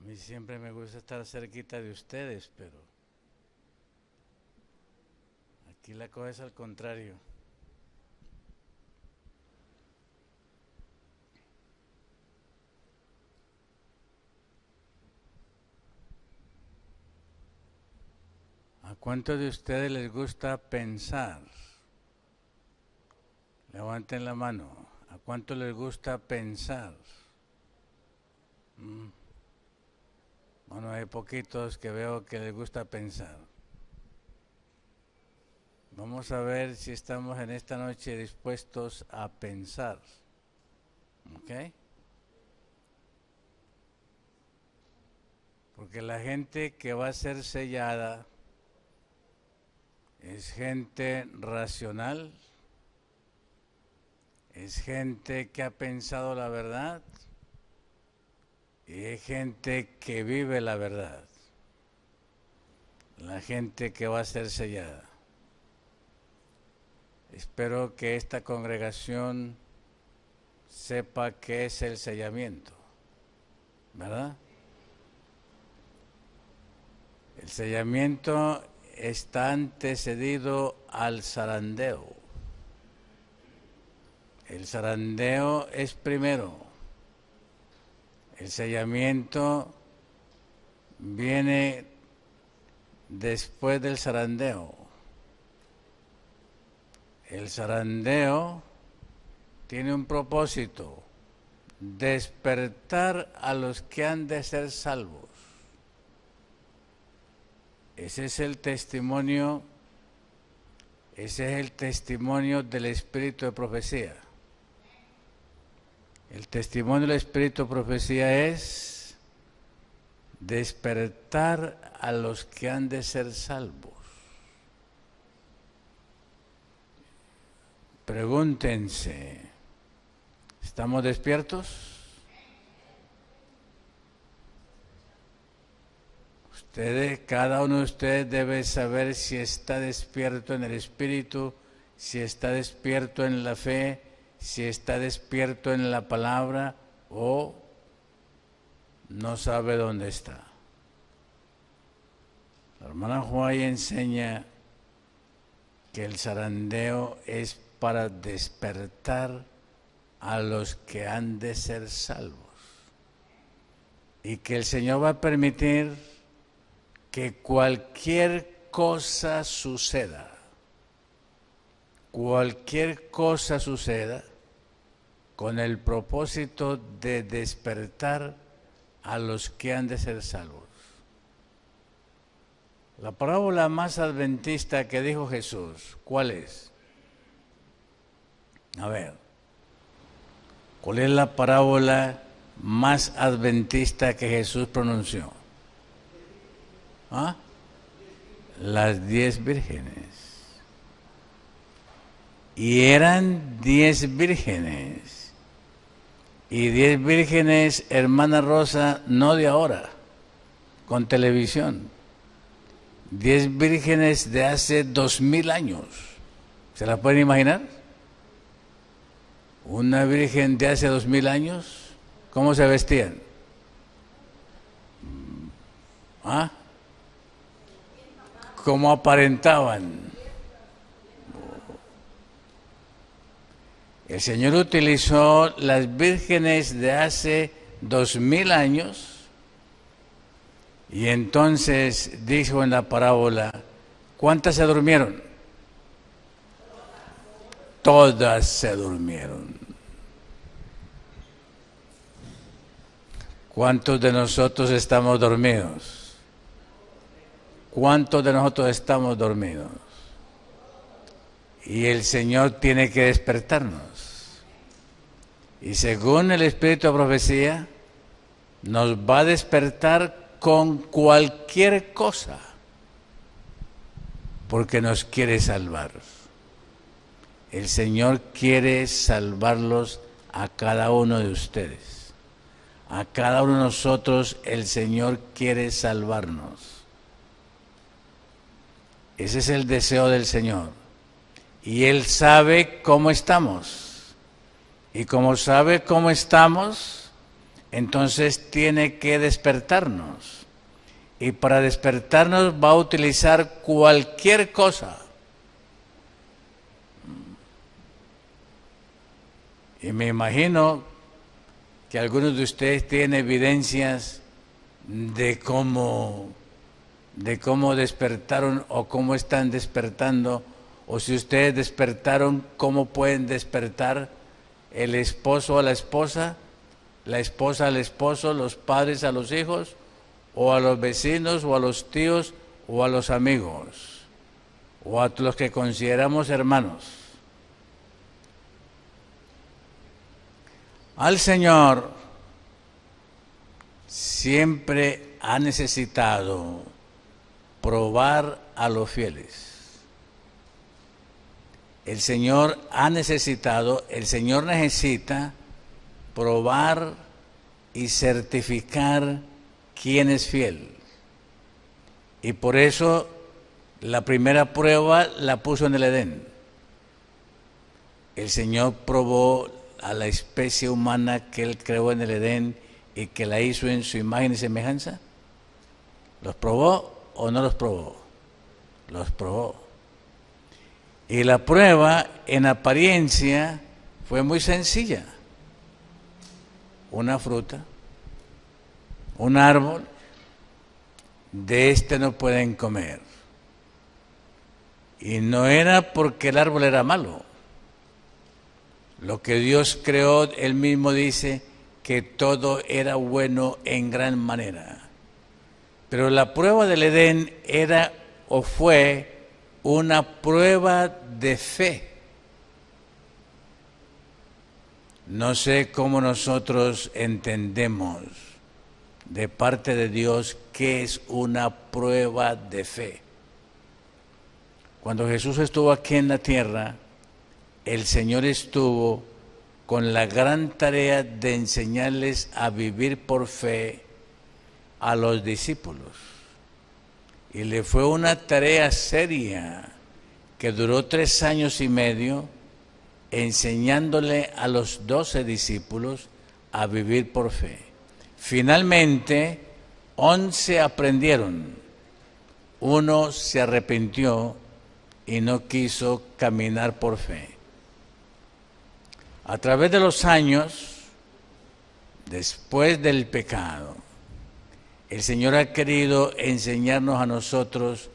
mí siempre me gusta estar cerquita de ustedes, pero aquí la cosa es al contrario. ¿A cuántos de ustedes les gusta pensar? Levanten la mano. ¿A cuántos les gusta pensar? Bueno, hay poquitos que veo que les gusta pensar. Vamos a ver si estamos en esta noche dispuestos a pensar. ¿Ok? Porque la gente que va a ser sellada es gente racional, es gente que ha pensado la verdad y es gente que vive la verdad. La gente que va a ser sellada. Espero que esta congregación sepa qué es el sellamiento, ¿verdad? El sellamiento está antecedido al zarandeo. El zarandeo es primero. El sellamiento viene después del zarandeo. El zarandeo tiene un propósito: despertar a los que han de ser salvos. Ese es el testimonio del espíritu de profecía. El testimonio del espíritu de profecía es despertar a los que han de ser salvos. Pregúntense, ¿estamos despiertos? Cada uno de ustedes debe saber si está despierto en el espíritu, si está despierto en la fe, si está despierto en la palabra o no sabe dónde está. La hermana Juárez enseña que el zarandeo es para despertar a los que han de ser salvos y que el Señor va a permitir que cualquier cosa suceda con el propósito de despertar a los que han de ser salvos. La parábola más adventista que dijo Jesús, ¿cuál es? A ver, ¿cuál es la parábola más adventista que Jesús pronunció? ¿Ah? Las 10 vírgenes. Y eran 10 vírgenes. Y 10 vírgenes, hermana Rosa, no de ahora, con televisión. 10 vírgenes de hace 2000 años. ¿Se la pueden imaginar? Una virgen de hace 2000 años, ¿cómo se vestían? ¿Ah? ¿Cómo aparentaban? El Señor utilizó las vírgenes de hace 2000 años y entonces dijo en la parábola, ¿cuántas se durmieron? Todas se durmieron. ¿Cuántos de nosotros estamos dormidos? ¿Cuántos de nosotros estamos dormidos? Y el Señor tiene que despertarnos. Y según el espíritu de profecía, nos va a despertar con cualquier cosa, porque nos quiere salvar. El Señor quiere salvarlos a cada uno de ustedes. A cada uno de nosotros el Señor quiere salvarnos. Ese es el deseo del Señor. Y Él sabe cómo estamos. Y como sabe cómo estamos, entonces tiene que despertarnos. Y para despertarnos va a utilizar cualquier cosa. Y me imagino que algunos de ustedes tienen evidencias de cómo despertaron o cómo están despertando, o si ustedes despertaron, cómo pueden despertar el esposo a la esposa al esposo, los padres a los hijos, o a los vecinos, o a los tíos, o a los amigos, o a los que consideramos hermanos. Al Señor siempre ha necesitado probar a los fieles. El Señor necesita probar y certificar quién es fiel. Y por eso la primera prueba la puso en el Edén. El Señor probó a la especie humana que Él creó en el Edén y que la hizo en su imagen y semejanza. ¿Los probó o no los probó? Los probó. Y la prueba en apariencia fue muy sencilla. Una fruta, un árbol, de este no pueden comer. Y no era porque el árbol era malo. Lo que Dios creó, Él mismo dice que todo era bueno en gran manera. Pero la prueba del Edén era o fue una prueba de fe. No sé cómo nosotros entendemos de parte de Dios qué es una prueba de fe. Cuando Jesús estuvo aquí en la tierra, el Señor estuvo con la gran tarea de enseñarles a vivir por fe a los discípulos. Y le fue una tarea seria que duró 3 años y medio enseñándole a los 12 discípulos a vivir por fe. Finalmente, 11 aprendieron. Uno se arrepintió y no quiso caminar por fe. A través de los años, después del pecado, el Señor ha querido enseñarnos a nosotros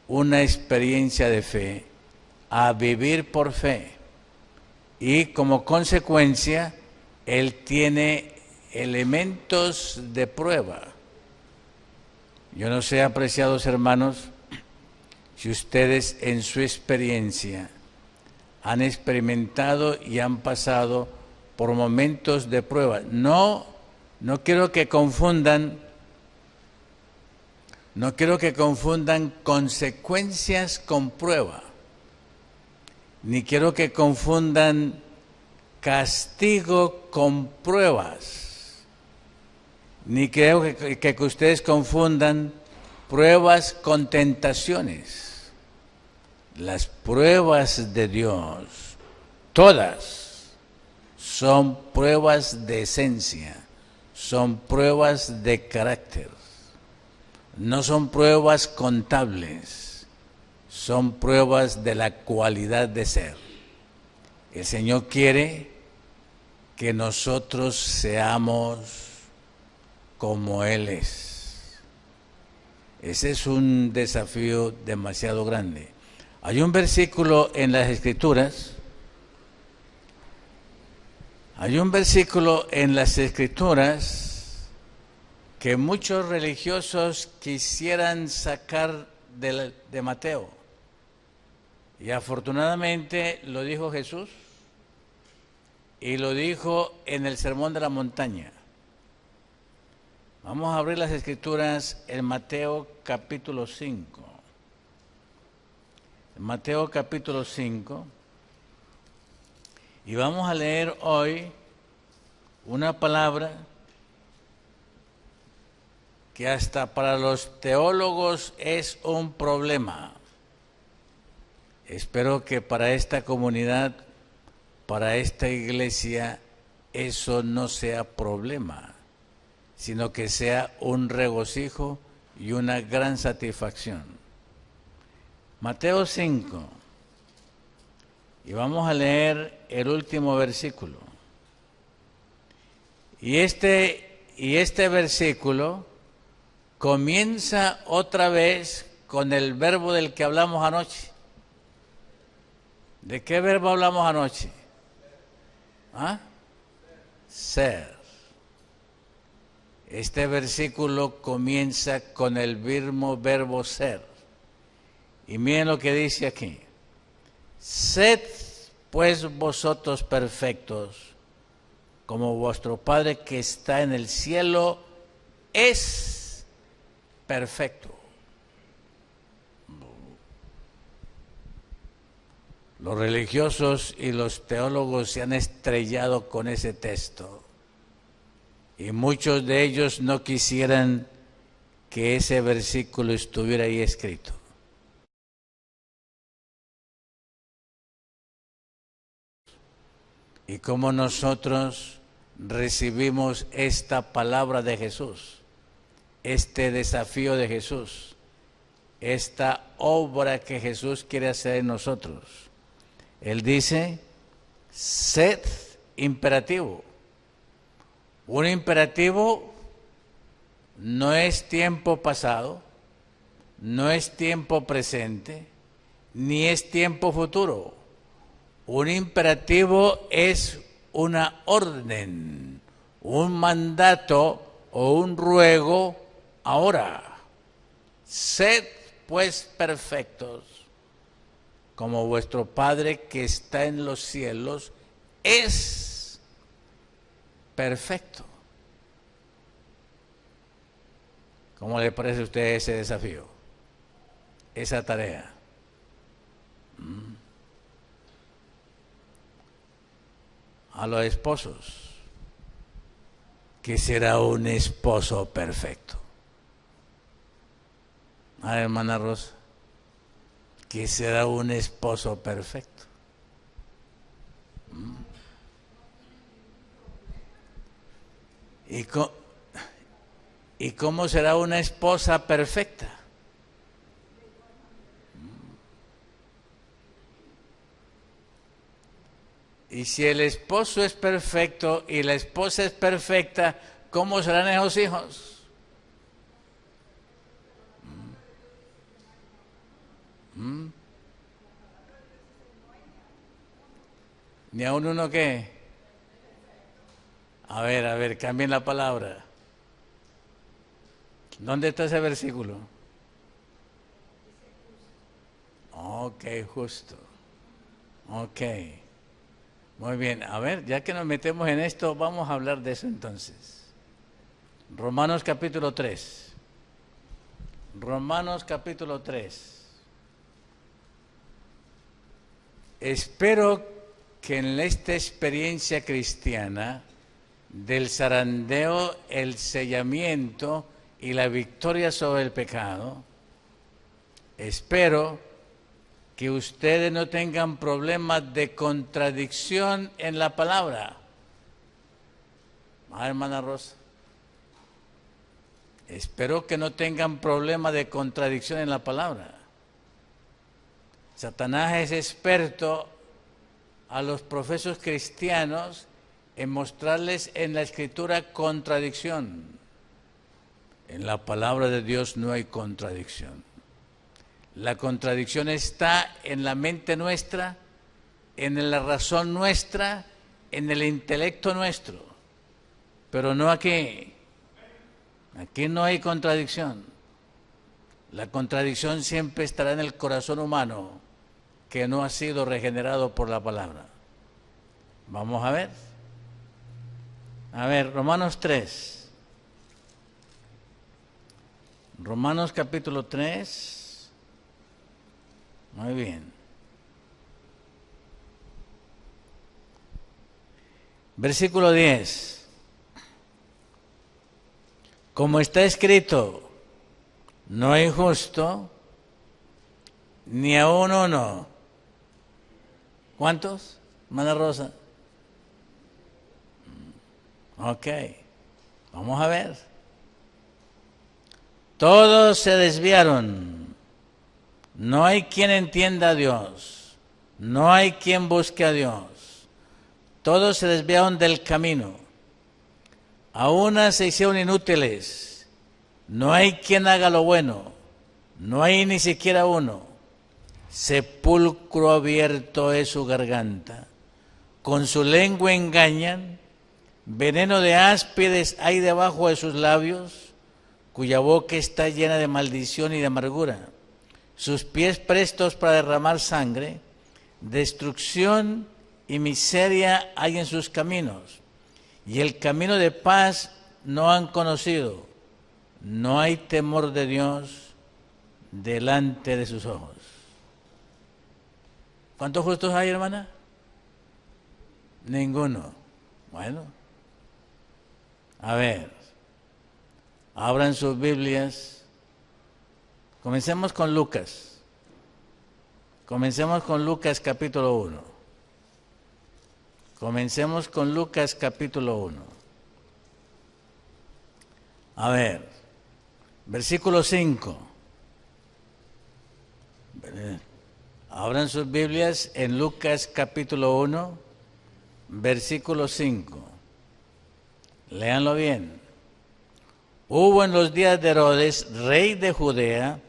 una experiencia de fe, a vivir por fe. Y como consecuencia, Él tiene elementos de prueba. Yo no sé, apreciados hermanos, si ustedes en su experiencia han experimentado y han pasado por momentos de prueba. No quiero que confundan consecuencias con prueba, ni quiero que confundan castigo con pruebas, ni creo que ustedes confundan pruebas con tentaciones. Las pruebas de Dios, todas, son pruebas de esencia, son pruebas de carácter, no son pruebas contables, son pruebas de la cualidad de ser. El Señor quiere que nosotros seamos como Él es. Ese es un desafío demasiado grande. Hay un versículo en las Escrituras, que muchos religiosos quisieran sacar de Mateo. Y afortunadamente lo dijo Jesús y lo dijo en el Sermón de la Montaña. Vamos a abrir las Escrituras en Mateo capítulo 5. Mateo capítulo 5, y vamos a leer hoy una palabra que hasta para los teólogos es un problema. Espero que para esta comunidad, para esta iglesia, eso no sea problema. sino que sea un regocijo y una gran satisfacción. Mateo 5, y vamos a leer el último versículo. Y este versículo comienza otra vez con el verbo del que hablamos anoche. ¿De qué verbo hablamos anoche? ¿Ah? Ser. Este versículo comienza con el mismo verbo ser. Y miren lo que dice aquí. Sed pues vosotros perfectos, como vuestro Padre que está en el cielo es perfecto. Los religiosos y los teólogos se han estrellado con ese texto y muchos de ellos no quisieran que ese versículo estuviera ahí escrito. Y cómo nosotros recibimos esta palabra de Jesús, este desafío de Jesús, esta obra que Jesús quiere hacer en nosotros. Él dice, sed imperativo. Un imperativo no es tiempo pasado, no es tiempo presente, ni es tiempo futuro. Un imperativo es una orden, un mandato o un ruego ahora. Sed pues perfectos, como vuestro Padre que está en los cielos es perfecto. ¿Cómo le parece a usted ese desafío? Esa tarea. A los esposos, que será un esposo perfecto. A la hermana Rosa, que será un esposo perfecto. ¿Y cómo será una esposa perfecta? Y si el esposo es perfecto y la esposa es perfecta, ¿cómo serán esos hijos? ¿Ni a uno qué? A ver, cambien la palabra. ¿Dónde está ese versículo? Ok, justo. Ok. Muy bien, a ver, ya que nos metemos en esto, vamos a hablar de eso entonces. Romanos capítulo 3. Romanos capítulo 3. Espero que en esta experiencia cristiana del zarandeo, el sellamiento y la victoria sobre el pecado, espero que ustedes no tengan problemas de contradicción en la palabra. Hermana Rosa, espero que no tengan problemas de contradicción en la palabra. Satanás es experto a los profesos cristianos en mostrarles en la Escritura contradicción. En la palabra de Dios no hay contradicción. La contradicción está en la mente nuestra, en la razón nuestra, en el intelecto nuestro, pero no aquí. Aquí no hay contradicción. La contradicción siempre estará en el corazón humano que no ha sido regenerado por la palabra. Vamos a ver. A ver, Romanos 3. Romanos capítulo 3. Muy bien. Versículo 10. Como está escrito, no hay justo, ni aun uno. ¿Cuántos, hermana Rosa? Ok. Vamos a ver. Todos se desviaron. No hay quien entienda a Dios. No hay quien busque a Dios. Todos se desviaron del camino. A unas se hicieron inútiles. No hay quien haga lo bueno. No hay ni siquiera uno. Sepulcro abierto es su garganta. Con su lengua engañan. Veneno de áspides hay debajo de sus labios, cuya boca está llena de maldición y de amargura. Sus pies prestos para derramar sangre. Destrucción y miseria hay en sus caminos. Y el camino de paz no han conocido. No hay temor de Dios delante de sus ojos. ¿Cuántos justos hay, hermana? Ninguno. Bueno, a ver, abran sus Biblias. Comencemos con Lucas. Comencemos con Lucas capítulo 1. Comencemos con Lucas capítulo 1. A ver, versículo 5. Abran sus Biblias en Lucas capítulo 1, versículo 5. Léanlo bien. Hubo en los días de Herodes, rey de Judea,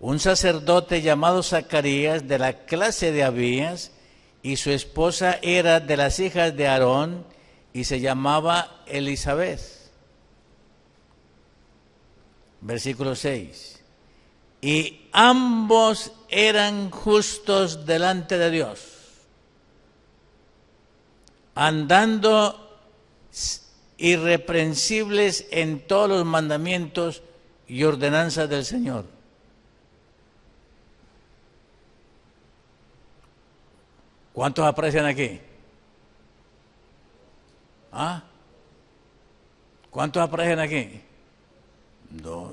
un sacerdote llamado Zacarías, de la clase de Abías, y su esposa era de las hijas de Aarón, y se llamaba Elisabet. Versículo 6. Y ambos eran justos delante de Dios, andando irreprensibles en todos los mandamientos y ordenanzas del Señor. ¿Cuántos aprecian aquí? ¿Ah? ¿Cuántos aprecian aquí? 2.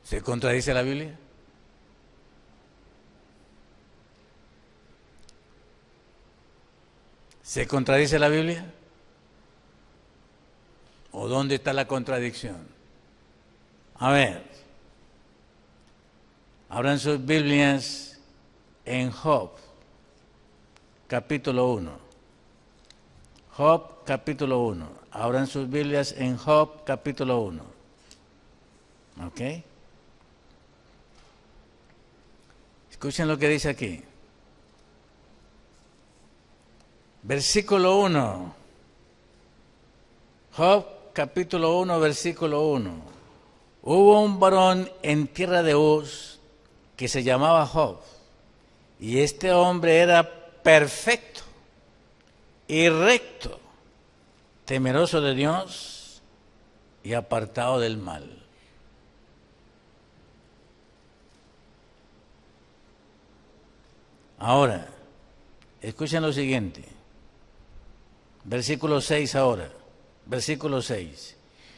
¿Se contradice la Biblia? ¿Se contradice la Biblia? ¿O dónde está la contradicción? A ver, abran sus Biblias en Job, capítulo 1. Job, capítulo 1. Abran sus Biblias en Job, capítulo 1. ¿Ok? Escuchen lo que dice aquí. Versículo 1. Job, capítulo 1, versículo 1. Hubo un varón en tierra de Uz que se llamaba Job, y este hombre era perfecto y recto, temeroso de Dios y apartado del mal. Ahora, escuchen lo siguiente. Versículo 6 ahora. Versículo 6.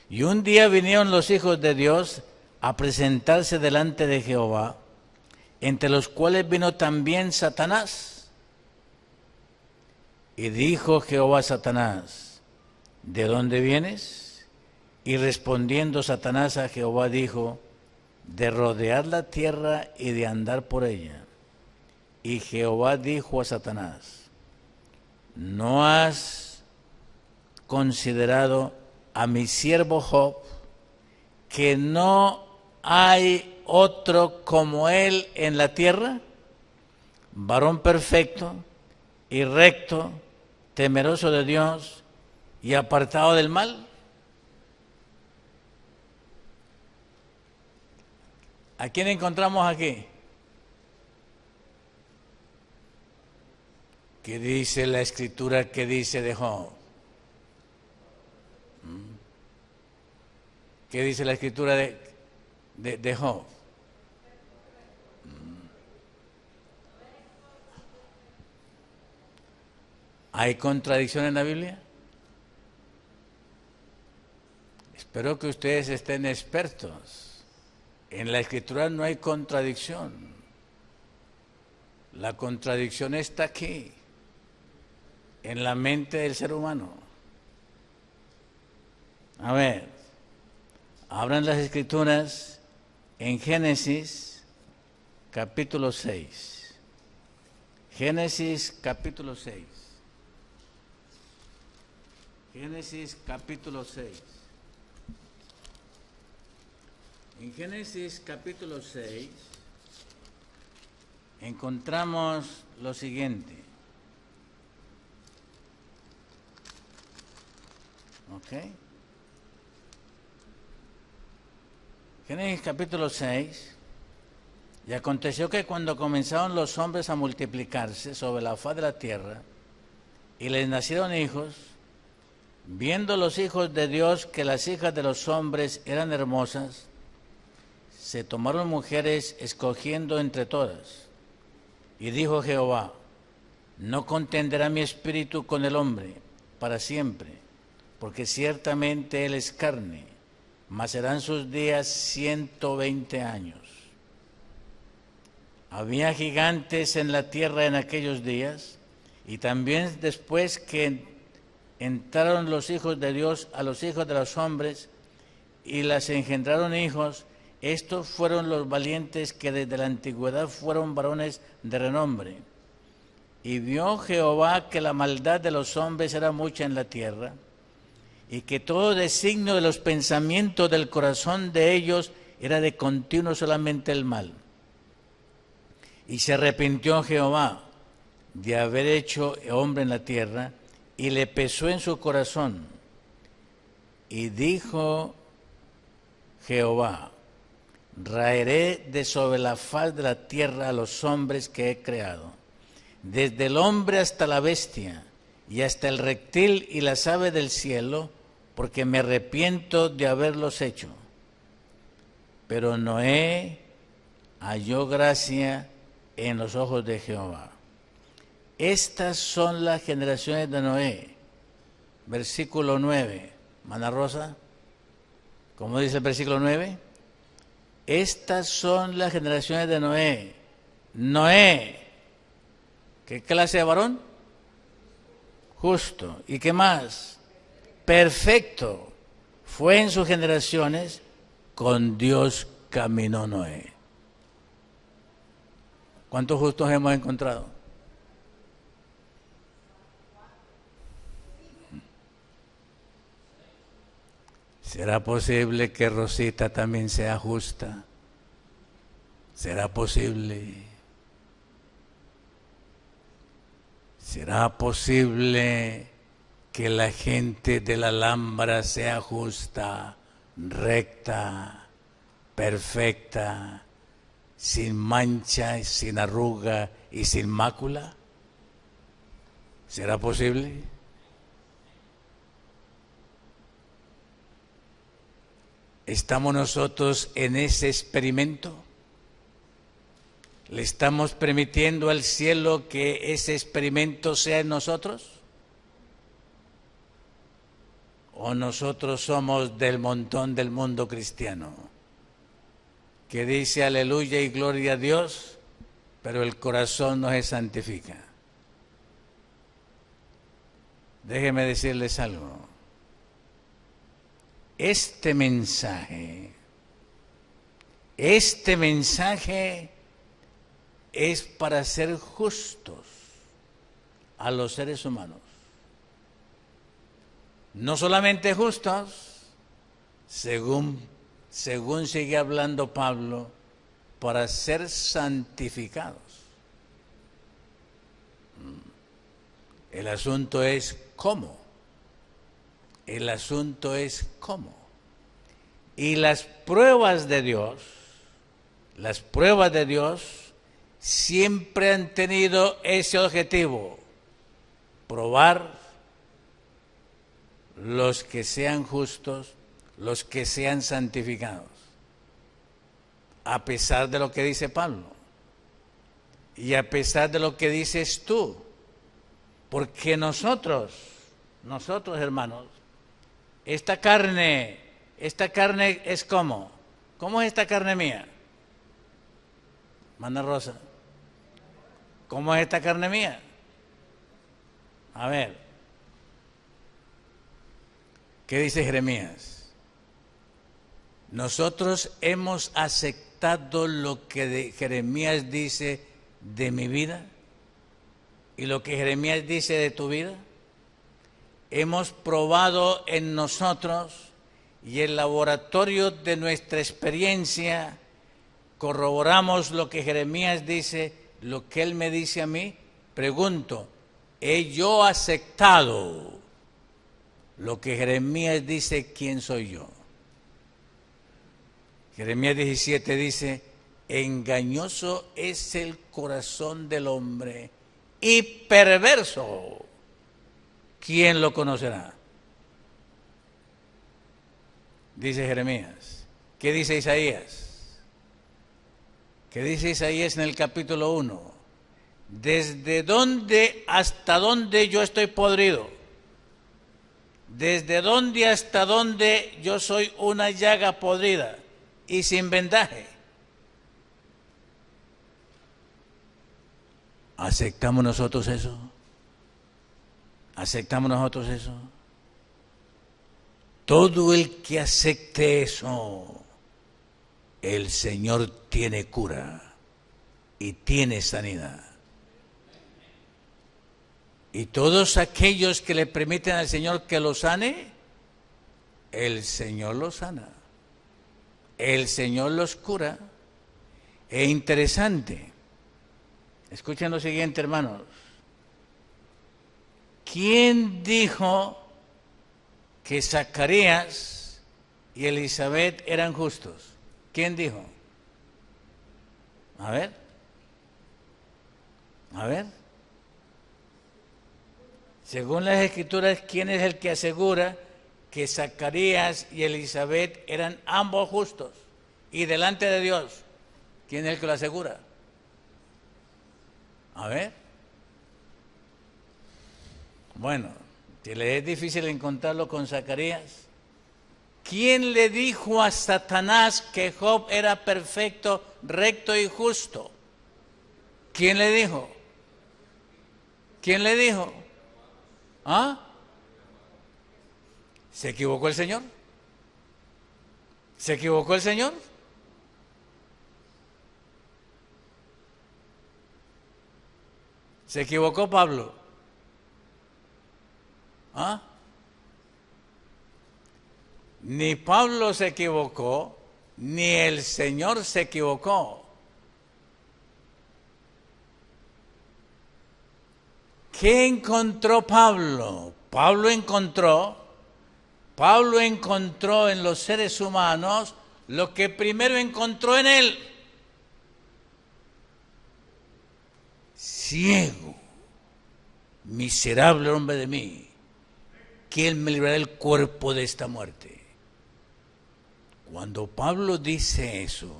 Y un día vinieron los hijos de Dios a presentarse delante de Jehová, entre los cuales vino también Satanás. Y dijo Jehová a Satanás, ¿de dónde vienes? Y respondiendo Satanás a Jehová dijo, de rodear la tierra y de andar por ella. Y Jehová dijo a Satanás, ¿no has considerado a mi siervo Job, que no hay otro como él en la tierra? Varón perfecto y recto, temeroso de Dios y apartado del mal. ¿A quién encontramos aquí? ¿Qué dice la Escritura? ¿Qué dice de Job? ¿Qué dice la Escritura de Job? ¿Hay contradicción en la Biblia? Espero que ustedes estén expertos. En la Escritura no hay contradicción. La contradicción está aquí, en la mente del ser humano. A ver, abran las Escrituras en Génesis capítulo 6. Génesis capítulo 6. Génesis capítulo 6. En Génesis capítulo 6 encontramos lo siguiente. ¿Ok? Génesis capítulo 6. Y aconteció que cuando comenzaron los hombres a multiplicarse sobre la faz de la tierra, y les nacieron hijos, viendo los hijos de Dios que las hijas de los hombres eran hermosas, se tomaron mujeres escogiendo entre todas. Y dijo Jehová: no contenderá mi espíritu con el hombre para siempre, porque ciertamente él es carne, mas serán sus días 120 años. Había gigantes en la tierra en aquellos días, y también después que entraron los hijos de Dios a los hijos de los hombres y las engendraron hijos, estos fueron los valientes que desde la antigüedad fueron varones de renombre. Y vio Jehová que la maldad de los hombres era mucha en la tierra, y que todo designio de los pensamientos del corazón de ellos era de continuo solamente el mal. Y se arrepintió Jehová de haber hecho hombre en la tierra, y le pesó en su corazón. Y dijo Jehová: raeré de sobre la faz de la tierra a los hombres que he creado, desde el hombre hasta la bestia, y hasta el reptil y las aves del cielo, porque me arrepiento de haberlos hecho. Pero Noé halló gracia en los ojos de Jehová. Estas son las generaciones de Noé. Versículo 9. Mana Rosa, ¿cómo dice el versículo 9? Estas son las generaciones de Noé. Noé, ¿qué clase de varón? Justo. ¿Y qué más? Perfecto. Fue en sus generaciones, con Dios caminó Noé. ¿Cuántos justos hemos encontrado? ¿Será posible que Rosita también sea justa? ¿Será posible? ¿Será posible que la gente de la Alhambra sea justa, recta, perfecta, sin mancha, sin arruga y sin mácula? ¿Será posible? ¿Estamos nosotros en ese experimento? ¿Le estamos permitiendo al cielo que ese experimento sea en nosotros? ¿O nosotros somos del montón del mundo cristiano, que dice aleluya y gloria a Dios, pero el corazón no se santifica? Déjenme decirles algo. Este mensaje es para ser justos a los seres humanos. No solamente justos, según sigue hablando Pablo, para ser santificados. El asunto es cómo. El asunto es cómo. Y las pruebas de Dios siempre han tenido ese objetivo: probar los que sean justos, los que sean santificados, a pesar de lo que dice Pablo y a pesar de lo que dices tú, porque nosotros hermanos, esta carne es ¿cómo es esta carne mía? Mana Rosa, ¿cómo es esta carne mía? A ver, ¿Qué dice Jeremías? Nosotros hemos aceptado lo que Jeremías dice de mi vida y lo que Jeremías dice de tu vida. Hemos probado en nosotros y el laboratorio de nuestra experiencia corroboramos lo que Jeremías dice, lo que él me dice a mí. Pregunto, ¿he yo aceptado lo que Jeremías dice? ¿Quién soy yo? Jeremías 17 dice, engañoso es el corazón del hombre y perverso, ¿quién lo conocerá? Dice Jeremías. ¿Qué dice Isaías? ¿Qué dice Isaías en el capítulo 1? ¿Desde dónde hasta dónde yo estoy podrido? ¿Desde dónde hasta dónde yo soy una llaga podrida y sin vendaje? ¿Aceptamos nosotros eso? ¿Aceptamos nosotros eso? Todo el que acepte eso, el Señor tiene cura y tiene sanidad. Y todos aquellos que le permiten al Señor que los sane, el Señor los sana. El Señor los cura. Es interesante. Escuchen lo siguiente, hermanos. ¿Quién dijo que Zacarías y Elizabeth eran justos? ¿Quién dijo? A ver. Según las Escrituras, ¿quién es el que asegura que Zacarías y Elizabeth eran ambos justos y delante de Dios? ¿Quién es el que lo asegura? A ver. Bueno, si le es difícil encontrarlo con Zacarías, ¿quién le dijo a Satanás que Job era perfecto, recto y justo? ¿Quién le dijo? ¿Quién le dijo? ¿Ah? ¿Se equivocó el Señor? ¿Se equivocó el Señor? ¿Se equivocó Pablo? ¿Ah? Ni Pablo se equivocó, ni el Señor se equivocó. ¿Qué encontró Pablo? Pablo encontró en los seres humanos lo que primero encontró en él. Ciego, miserable hombre de mí, ¿quién me librará del cuerpo de esta muerte? Cuando Pablo dice eso,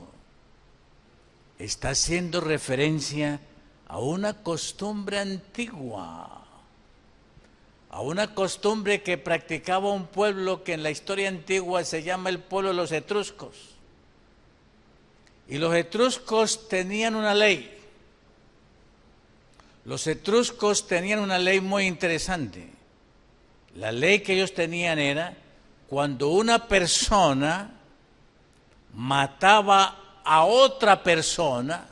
está haciendo referencia a una costumbre antigua, a una costumbre que practicaba un pueblo que en la historia antigua se llama el pueblo de los etruscos. Y los etruscos tenían una ley. Los etruscos tenían una ley muy interesante. La ley que ellos tenían era, cuando una persona mataba a otra persona,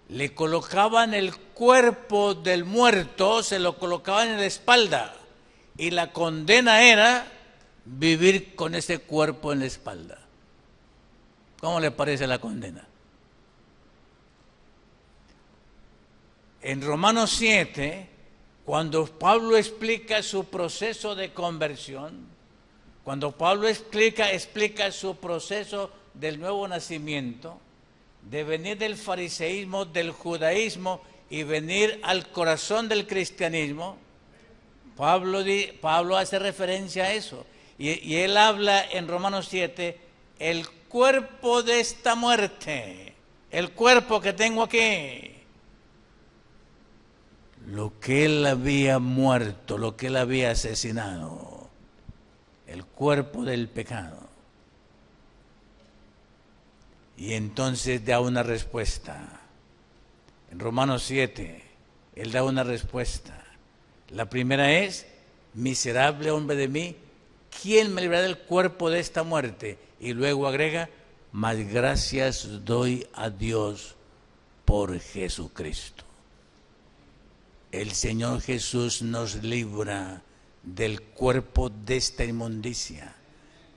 le colocaban el cuerpo del muerto, se lo colocaban en la espalda, y la condena era vivir con ese cuerpo en la espalda. ¿Cómo le parece la condena? En Romanos 7, cuando Pablo explica su proceso de conversión, cuando Pablo explica su proceso del nuevo nacimiento, de venir del fariseísmo, del judaísmo y venir al corazón del cristianismo, Pablo hace referencia a eso. Y él habla en Romanos 7, el cuerpo de esta muerte, el cuerpo que tengo aquí, lo que él había muerto, lo que él había asesinado, el cuerpo del pecado. Y entonces da una respuesta. En Romanos 7, él da una respuesta. La primera es miserable hombre de mí, ¿quién me librará del cuerpo de esta muerte? Y luego agrega, mas gracias doy a Dios por Jesucristo. El Señor Jesús nos libra del cuerpo de esta inmundicia,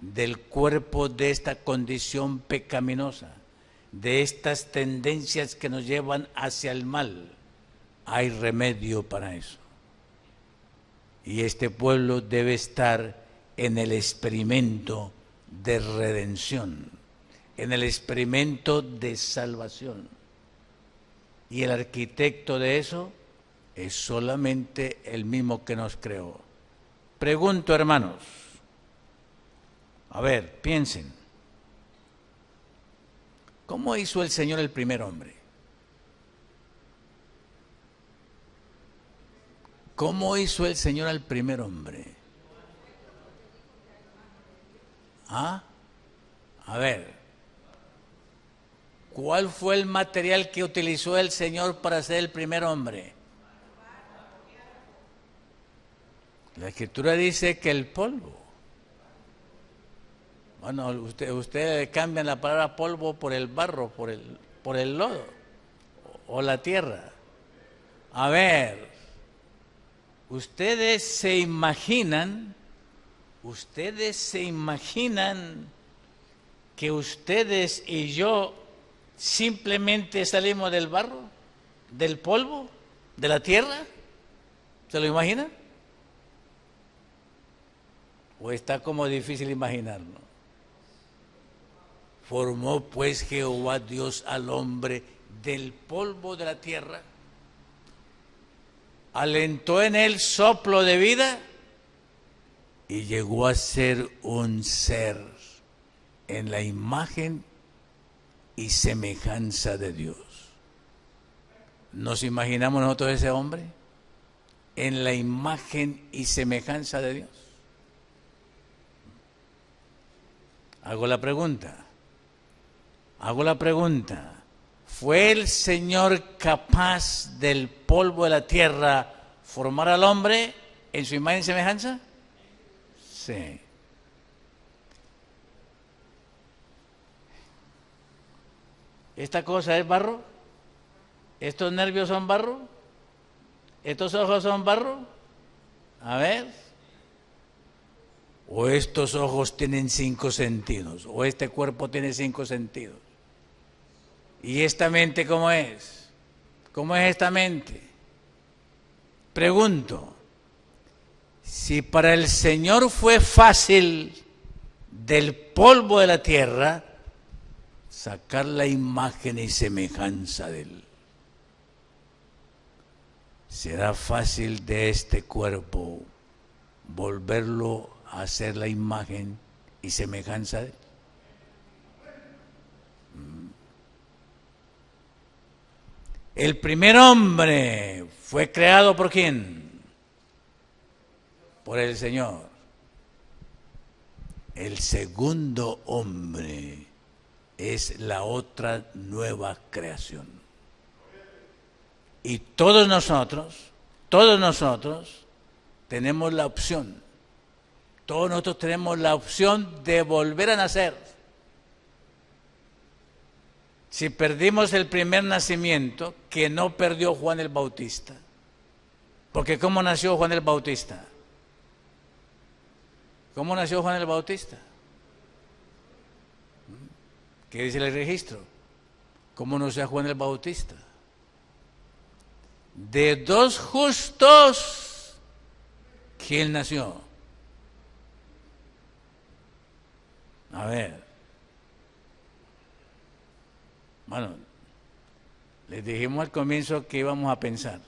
del cuerpo de esta condición pecaminosa, de estas tendencias que nos llevan hacia el mal. Hay remedio para eso. Y este pueblo debe estar en el experimento de redención, en el experimento de salvación. Y el arquitecto de eso es solamente el mismo que nos creó. Pregunto, hermanos, a ver, piensen, ¿cómo hizo el Señor el primer hombre? ¿Cómo hizo el Señor al primer hombre? ¿Ah? A ver, ¿cuál fue el material que utilizó el Señor para ser el primer hombre? La Escritura dice que el polvo. Bueno, ustedes cambian la palabra polvo por el barro, por el lodo o la tierra. A ver, ustedes se imaginan que ustedes y yo simplemente salimos del barro, del polvo, de la tierra. ¿Se lo imaginan? ¿O está como difícil imaginarlo? Formó pues Jehová Dios al hombre del polvo de la tierra, alentó en él soplo de vida y llegó a ser un ser en la imagen y semejanza de Dios. ¿Nos imaginamos nosotros ese hombre? En la imagen y semejanza de Dios. Hago la pregunta, ¿fue el Señor capaz del polvo de la tierra formar al hombre en su imagen y semejanza? Sí. ¿Esta cosa es barro? ¿Estos nervios son barro? ¿Estos ojos son barro? A ver. ¿O estos ojos tienen 5 sentidos? ¿O este cuerpo tiene 5 sentidos? ¿Y esta mente cómo es? ¿Cómo es esta mente? Pregunto, si para el Señor fue fácil del polvo de la tierra sacar la imagen y semejanza de Él, ¿será fácil de este cuerpo volverlo a hacer la imagen y semejanza de Él? El primer hombre fue creado ¿por quién? Por el Señor. El segundo hombre es la otra nueva creación. Y todos nosotros tenemos la opción, todos nosotros tenemos la opción de volver a nacer. Si perdimos el primer nacimiento, que no perdió Juan el Bautista. Porque ¿cómo nació Juan el Bautista? ¿Cómo nació Juan el Bautista? ¿Qué dice el registro? ¿Cómo nació Juan el Bautista? De 2 justos, ¿quién nació? A ver. Bueno, les dijimos al comienzo que íbamos a pensar.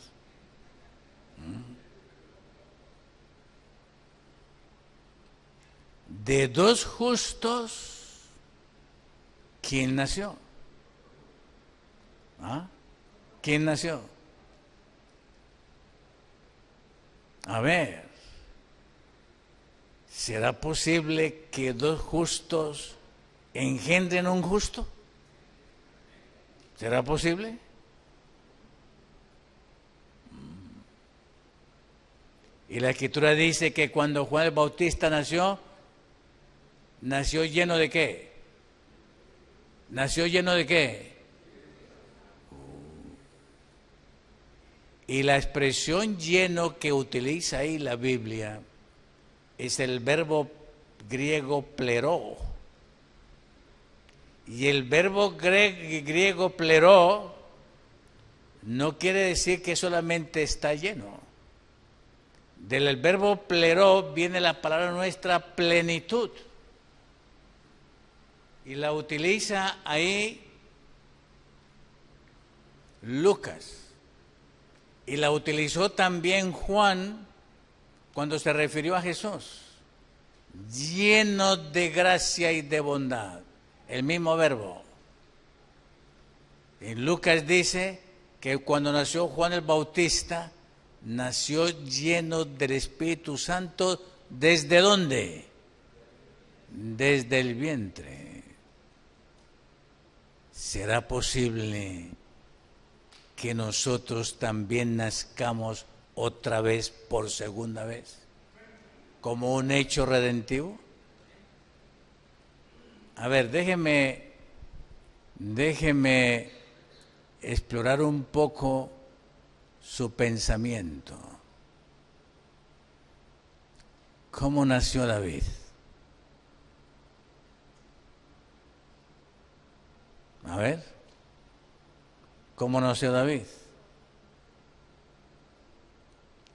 De 2 justos, ¿quién nació? ¿Ah? ¿Quién nació? A ver, ¿será posible que 2 justos engendren un justo? ¿Será posible? Y la Escritura dice que cuando Juan el Bautista nació lleno de ¿qué? ¿Nació lleno de qué? Y la expresión lleno que utiliza ahí la Biblia es el verbo griego pleró. Y el verbo griego pleró no quiere decir que solamente está lleno. Del verbo pleró viene la palabra nuestra plenitud. Y la utiliza ahí Lucas. Y la utilizó también Juan cuando se refirió a Jesús. Lleno de gracia y de bondad. El mismo verbo. Y Lucas dice que cuando nació Juan el Bautista, nació lleno del Espíritu Santo. ¿Desde dónde? Desde el vientre. ¿Será posible que nosotros también nazcamos otra vez por segunda vez? ¿Como un hecho redentivo? A ver, déjeme explorar un poco su pensamiento. ¿Cómo nació David? A ver, ¿cómo nació David?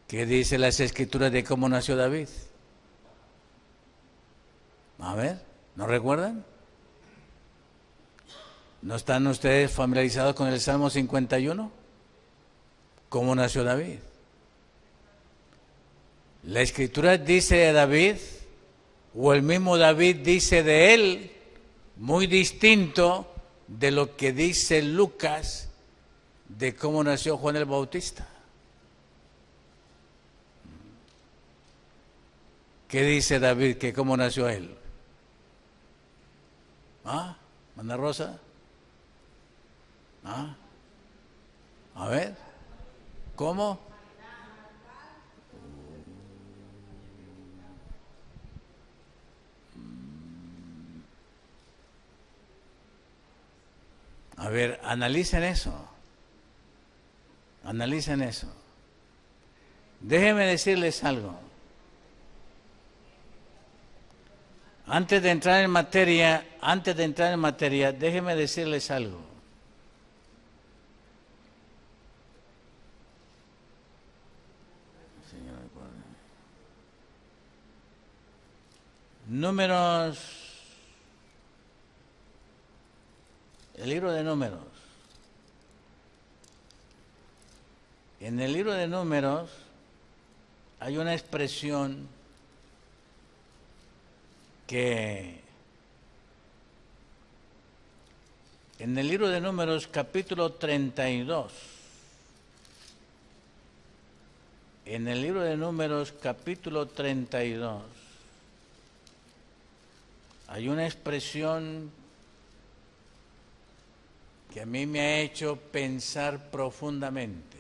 ¿Qué dice las Escrituras de cómo nació David? A ver, ¿no recuerdan? ¿No están ustedes familiarizados con el Salmo 51? ¿Cómo nació David? La Escritura dice de David, o el mismo David dice de él, muy distinto de lo que dice Lucas de cómo nació Juan el Bautista. ¿Qué dice David que cómo nació él? ¿Ah? ¿Ana Rosa? ¿Ah? A ver, ¿cómo? A ver, analicen eso. Analicen eso. Déjenme decirles algo. Antes de entrar en materia, déjenme decirles algo. Números, el libro de Números. En el libro de Números hay una expresión que en el libro de Números capítulo 32, en el libro de Números capítulo 32, hay una expresión que a mí me ha hecho pensar profundamente.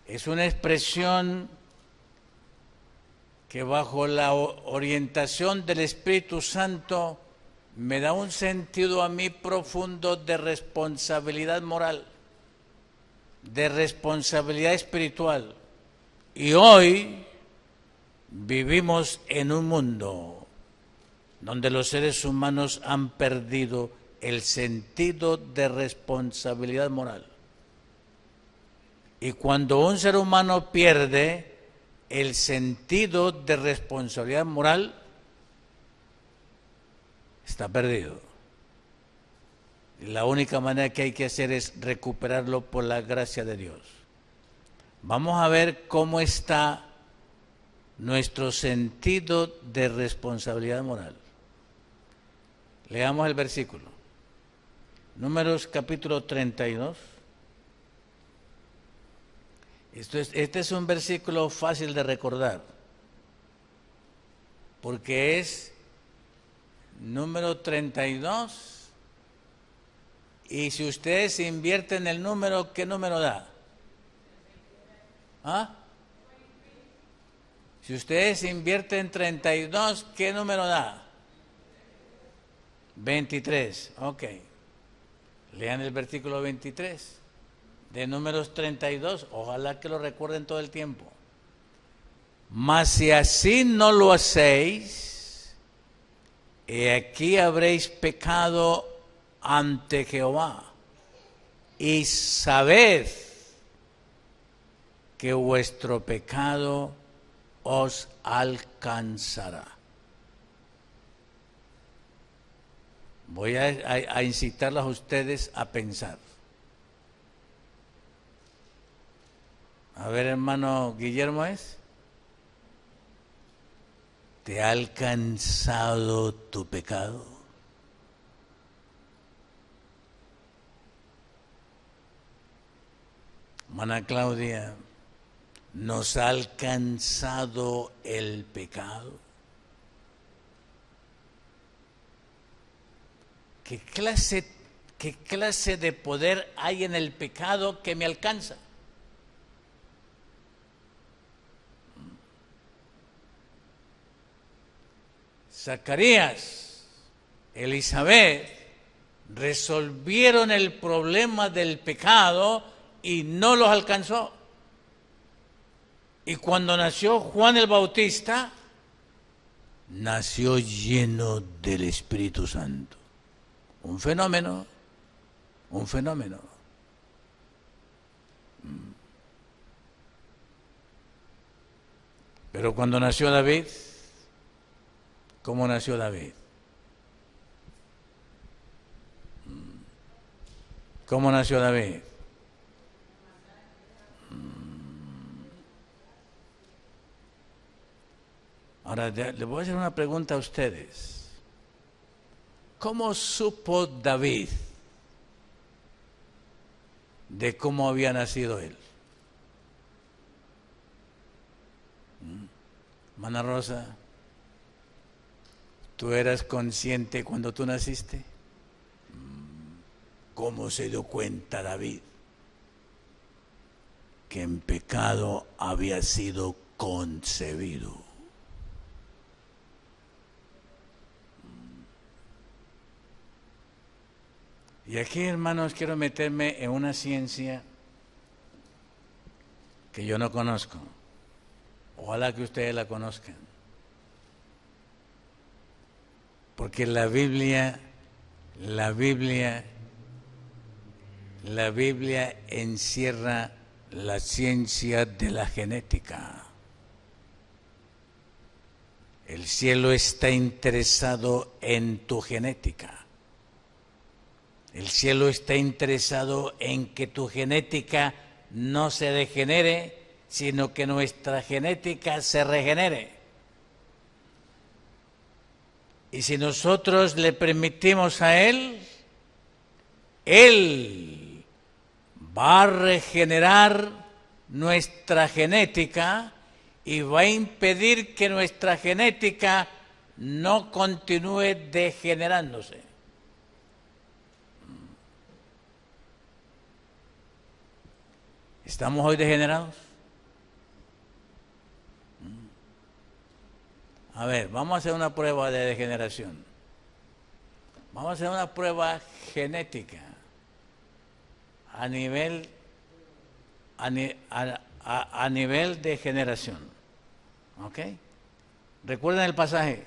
Es una expresión que bajo la orientación del Espíritu Santo me da un sentido a mí profundo de responsabilidad moral, de responsabilidad espiritual. Y hoy vivimos en un mundo donde los seres humanos han perdido el sentido de responsabilidad moral. Y cuando un ser humano pierde el sentido de responsabilidad moral, está perdido. Y la única manera que hay que hacer es recuperarlo por la gracia de Dios. Vamos a ver cómo está nuestro sentido de responsabilidad moral. Leamos el versículo. Números capítulo 32. Este es un versículo fácil de recordar, porque es número 32, y si ustedes invierten el número, ¿qué número da? ¿Ah? Si ustedes invierten 32, ¿qué número da? 23, ok. Lean el versículo 23 de Números 32, ojalá que lo recuerden todo el tiempo. Mas si así no lo hacéis, he aquí habréis pecado ante Jehová, y sabed que vuestro pecado os alcanzará. Voy a incitarlos a ustedes a pensar. A ver, hermano Guillermo, ¿te ha alcanzado tu pecado? Hermana Claudia, ¿nos ha alcanzado el pecado? ¿Qué clase de poder hay en el pecado que me alcanza? Zacarías, Elizabeth resolvieron el problema del pecado y no los alcanzó. Y cuando nació Juan el Bautista, nació lleno del Espíritu Santo. Un fenómeno, un fenómeno. Pero cuando nació David, ¿cómo nació David? ¿Cómo nació David? Ahora, le voy a hacer una pregunta a ustedes. ¿Cómo supo David de cómo había nacido él? Hermana Rosa, ¿tú eras consciente cuando tú naciste? ¿Cómo se dio cuenta David que en pecado había sido concebido? Y aquí, hermanos, quiero meterme en una ciencia que yo no conozco. Ojalá que ustedes la conozcan. Porque la Biblia encierra la ciencia de la genética. El cielo está interesado en tu genética. El cielo está interesado en que tu genética no se degenere, sino que nuestra genética se regenere. Y si nosotros le permitimos a Él va a regenerar nuestra genética y va a impedir que nuestra genética no continúe degenerándose. ¿Estamos hoy degenerados? A ver, vamos a hacer una prueba de degeneración. Vamos a hacer una prueba genética a nivel de generación. ¿Ok? ¿Recuerdan el pasaje?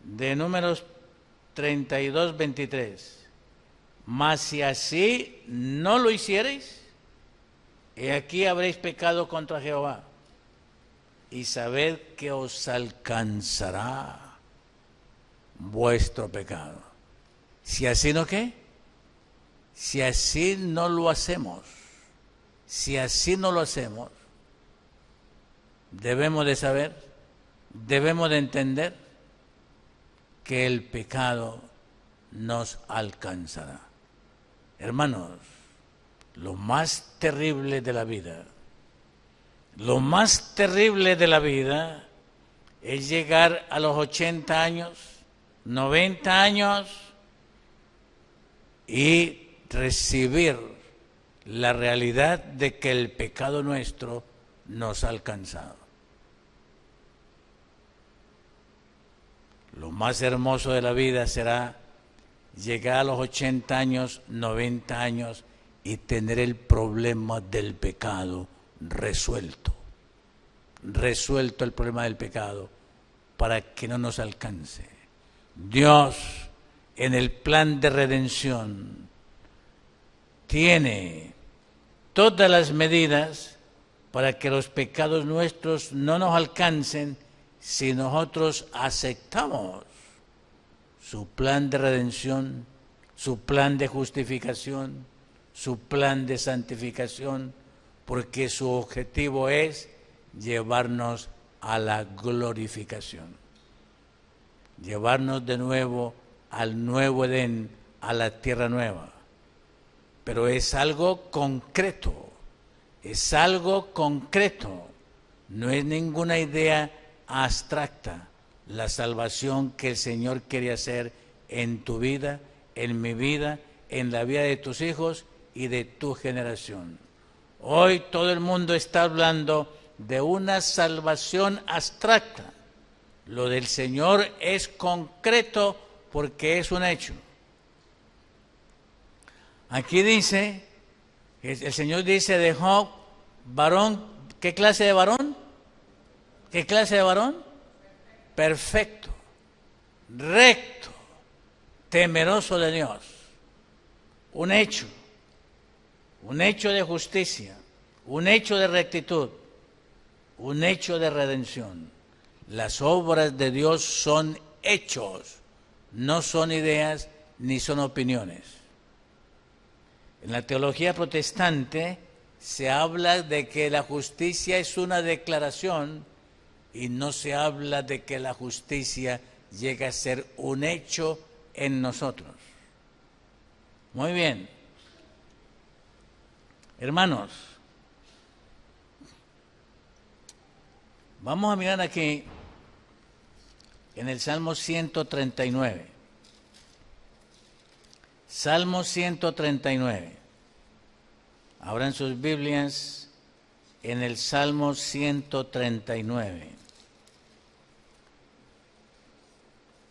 De Números 32, 23. Mas si así no lo hiciereis, he aquí habréis pecado contra Jehová, y sabed que os alcanzará vuestro pecado. Si así no, ¿qué? Si así no lo hacemos, debemos de saber, debemos de entender que el pecado nos alcanzará. Hermanos, lo más terrible de la vida, es llegar a los 80 años, 90 años y recibir la realidad de que el pecado nuestro nos ha alcanzado. Lo más hermoso de la vida será llegar a los 80 años, 90 años y tener el problema del pecado resuelto. Resuelto el problema del pecado para que no nos alcance. Dios, en el plan de redención, tiene todas las medidas para que los pecados nuestros no nos alcancen si nosotros aceptamos su plan de redención, su plan de justificación, su plan de santificación, porque su objetivo es llevarnos a la glorificación, llevarnos de nuevo al nuevo Edén, a la tierra nueva. Pero es algo concreto, es algo concreto, no es ninguna idea abstracta. La salvación que el Señor quiere hacer en tu vida, en mi vida, en la vida de tus hijos y de tu generación. Hoy todo el mundo está hablando de una salvación abstracta. Lo del Señor es concreto porque es un hecho. Aquí dice, el Señor dice de Job, varón, ¿qué clase de varón? ¿Qué clase de varón? Perfecto, recto, temeroso de Dios. Un hecho de justicia, un hecho de rectitud, un hecho de redención. Las obras de Dios son hechos, no son ideas ni son opiniones. En la teología protestante se habla de que la justicia es una declaración y no se habla de que la justicia llega a ser un hecho en nosotros. Muy bien. Hermanos, vamos a mirar aquí en el Salmo 139. Salmo 139. Abran sus Biblias en el Salmo 139.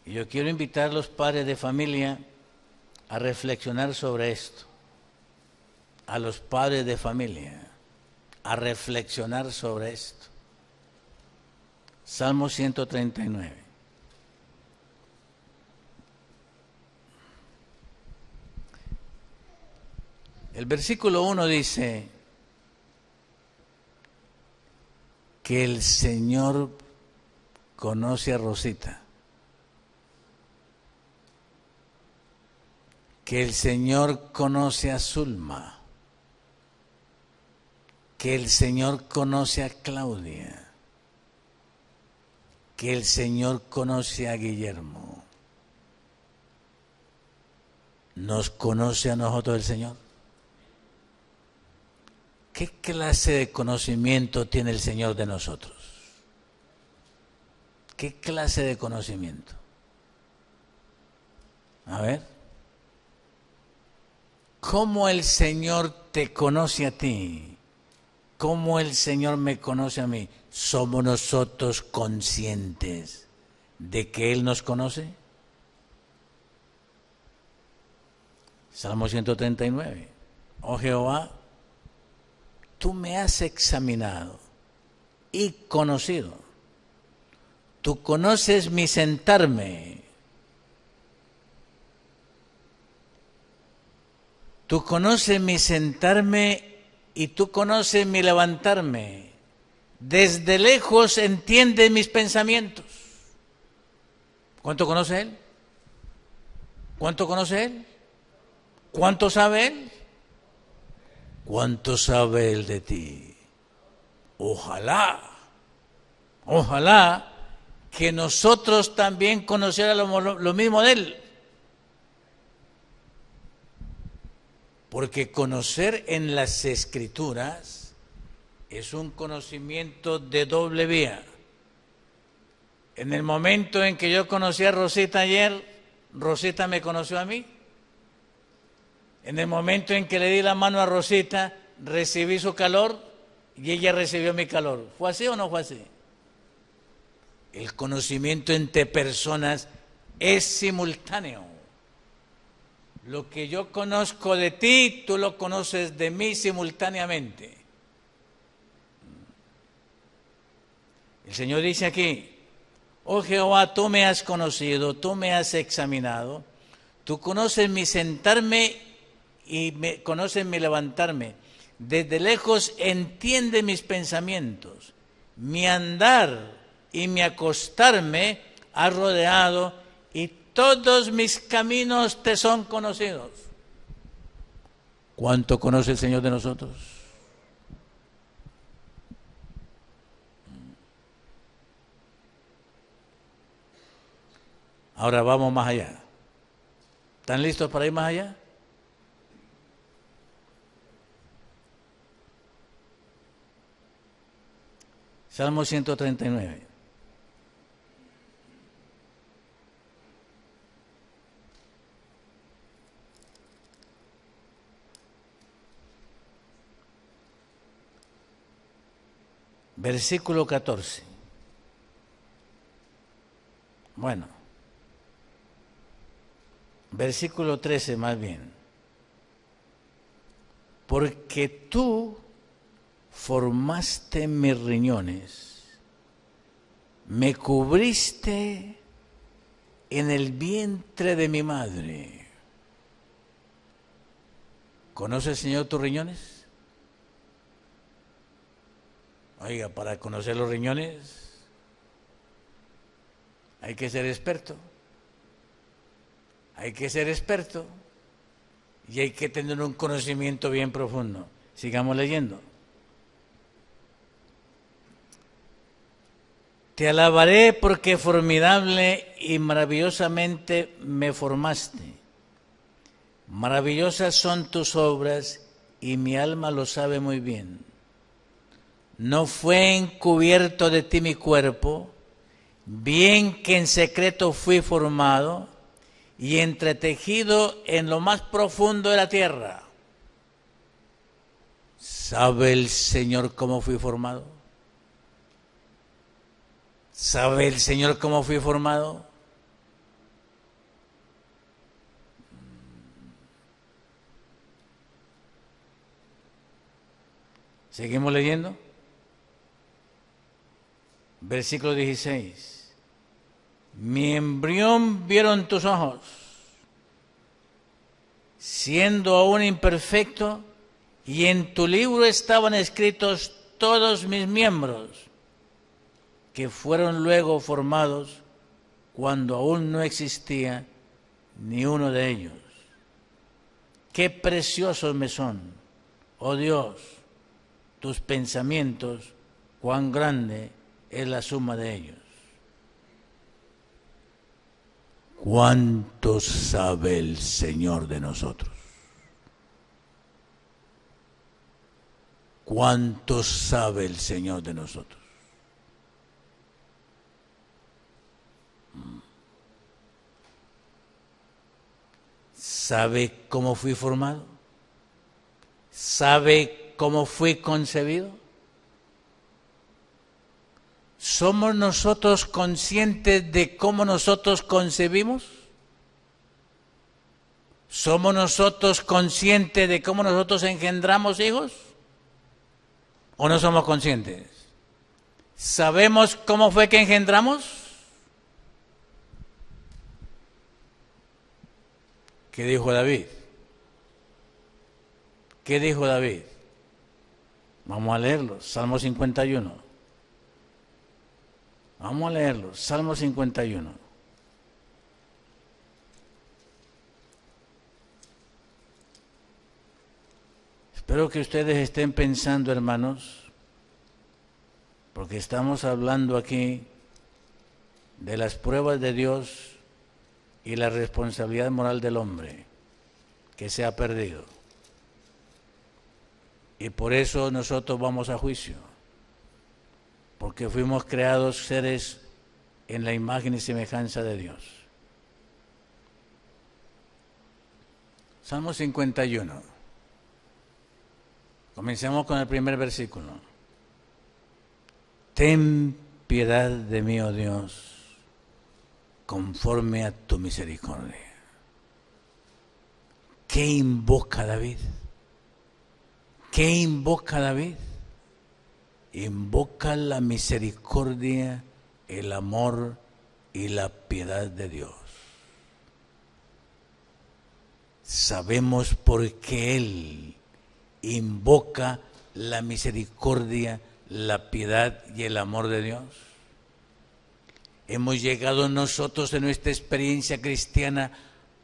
Y yo quiero invitar a los padres de familia a reflexionar sobre esto. A los padres de familia a reflexionar sobre esto. Salmo 139. El versículo 1 dice que el Señor conoce a Rosita, que el Señor conoce a Zulma, que el Señor conoce a Claudia, que el Señor conoce a Guillermo. ¿Nos conoce a nosotros el Señor? ¿Qué clase de conocimiento tiene el Señor de nosotros? ¿Qué clase de conocimiento? A ver. ¿Cómo el Señor te conoce a ti? ¿Cómo el Señor me conoce a mí? ¿Somos nosotros conscientes de que Él nos conoce? Salmo 139. Oh Jehová, tú me has examinado y conocido. Tú conoces mi sentarme. Tú conoces mi sentarme y tú conoces mi levantarme. Desde lejos entiendes mis pensamientos. ¿Cuánto conoce Él? ¿Cuánto conoce Él? ¿Cuánto sabe Él? ¿Cuánto sabe Él de ti? Ojalá que nosotros también conociéramos lo mismo de Él. Porque conocer en las Escrituras es un conocimiento de doble vía. En el momento en que yo conocí a Rosita ayer, Rosita me conoció a mí. En el momento en que le di la mano a Rosita, recibí su calor y ella recibió mi calor. ¿Fue así o no fue así? El conocimiento entre personas es simultáneo. Lo que yo conozco de ti, tú lo conoces de mí simultáneamente. El Señor dice aquí, oh Jehová, tú me has conocido, tú me has examinado, tú conoces mi sentarme y me conoces mi levantarme. Desde lejos entiende mis pensamientos, mi andar y mi acostarme has rodeado y todos mis caminos te son conocidos. ¿Cuánto conoce el Señor de nosotros? Ahora vamos más allá. ¿Están listos para ir más allá? Salmo 139. Versículo 14. Bueno, versículo 13 más bien. Porque tú formaste mis riñones, me cubriste en el vientre de mi madre. ¿Conoce el Señor tus riñones? Oiga, para conocer los riñones hay que ser experto. Hay que ser experto y hay que tener un conocimiento bien profundo. Sigamos leyendo. Te alabaré porque formidable y maravillosamente me formaste. Maravillosas son tus obras y mi alma lo sabe muy bien. No fue encubierto de ti mi cuerpo, bien que en secreto fui formado y entretejido en lo más profundo de la tierra. ¿Sabe el Señor cómo fui formado? ¿Sabe el Señor cómo fui formado? Seguimos leyendo. Versículo 16. Mi embrión vieron tus ojos, siendo aún imperfecto, y en tu libro estaban escritos todos mis miembros, que fueron luego formados cuando aún no existía ni uno de ellos. Qué preciosos me son, oh Dios, tus pensamientos, cuán grande es la suma de ellos. ¿Cuánto sabe el Señor de nosotros? ¿Cuánto sabe el Señor de nosotros? ¿Sabe cómo fui formado? ¿Sabe cómo fui concebido? ¿Somos nosotros conscientes de cómo nosotros concebimos? ¿Somos nosotros conscientes de cómo nosotros engendramos hijos? ¿O no somos conscientes? ¿Sabemos cómo fue que engendramos? ¿Qué dijo David? ¿Qué dijo David? Vamos a leerlo, Salmo 51. Vamos a leerlo, Salmo 51. Espero que ustedes estén pensando, hermanos, porque estamos hablando aquí de las pruebas de Dios y la responsabilidad moral del hombre que se ha perdido. Y por eso nosotros vamos a juicio, porque fuimos creados seres en la imagen y semejanza de Dios. Salmo 51. Comencemos con el primer versículo. ten piedad de mí, oh Dios, conforme a tu misericordia. ¿Qué invoca David? ¿Qué invoca David? Invoca la misericordia, el amor y la piedad de Dios. Sabemos por qué Él invoca la misericordia, la piedad y el amor de Dios. Hemos llegado nosotros en nuestra experiencia cristiana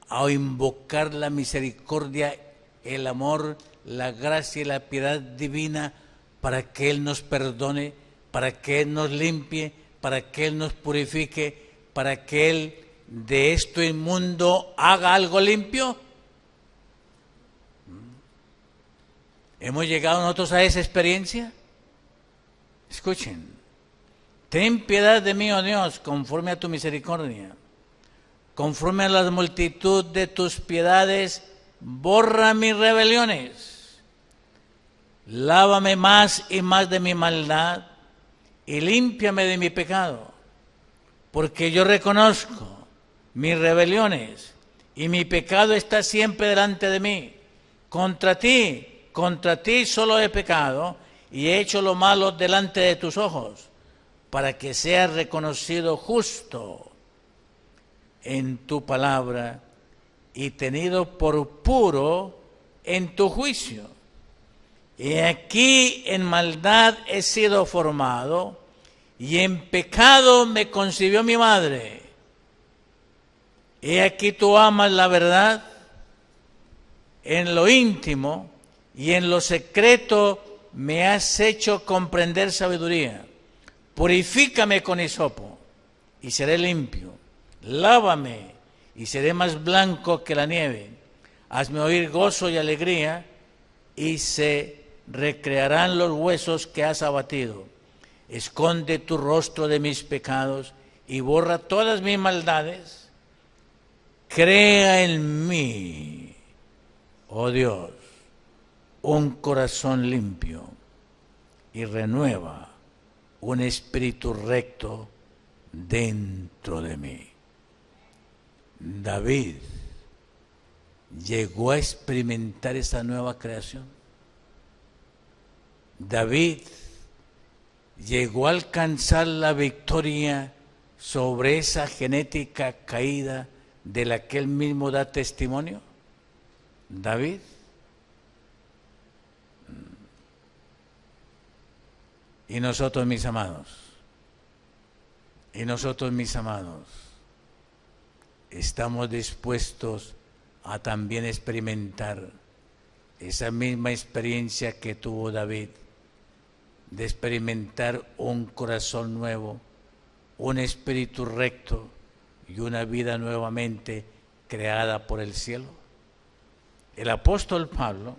a invocar la misericordia, el amor, la gracia y la piedad divina para que Él nos perdone, para que Él nos limpie, para que Él nos purifique, para que Él de esto inmundo haga algo limpio. ¿Hemos llegado nosotros a esa experiencia? Escuchen. Ten piedad de mí, oh Dios, conforme a tu misericordia. Conforme a la multitud de tus piedades, borra mis rebeliones. Lávame más y más de mi maldad y límpiame de mi pecado. Porque yo reconozco mis rebeliones y mi pecado está siempre delante de mí. Contra ti solo he pecado y he hecho lo malo delante de tus ojos, para que seas reconocido justo en tu palabra y tenido por puro en tu juicio. Y aquí en maldad he sido formado, y en pecado me concibió mi madre. Y aquí tú amas la verdad en lo íntimo, y en lo secreto me has hecho comprender sabiduría. Purifícame con hisopo, y seré limpio. Lávame, y seré más blanco que la nieve. Hazme oír gozo y alegría, y se recrearán los huesos que has abatido. Esconde tu rostro de mis pecados, y borra todas mis maldades. Crea en mí, oh Dios, un corazón limpio, y renueva un espíritu recto dentro de mí. David llegó a experimentar esa nueva creación. David llegó a alcanzar la victoria sobre esa genética caída de la que él mismo da testimonio. David. Y nosotros, mis amados, estamos dispuestos a también experimentar esa misma experiencia que tuvo David, de experimentar un corazón nuevo, un espíritu recto y una vida nuevamente creada por el cielo. El apóstol Pablo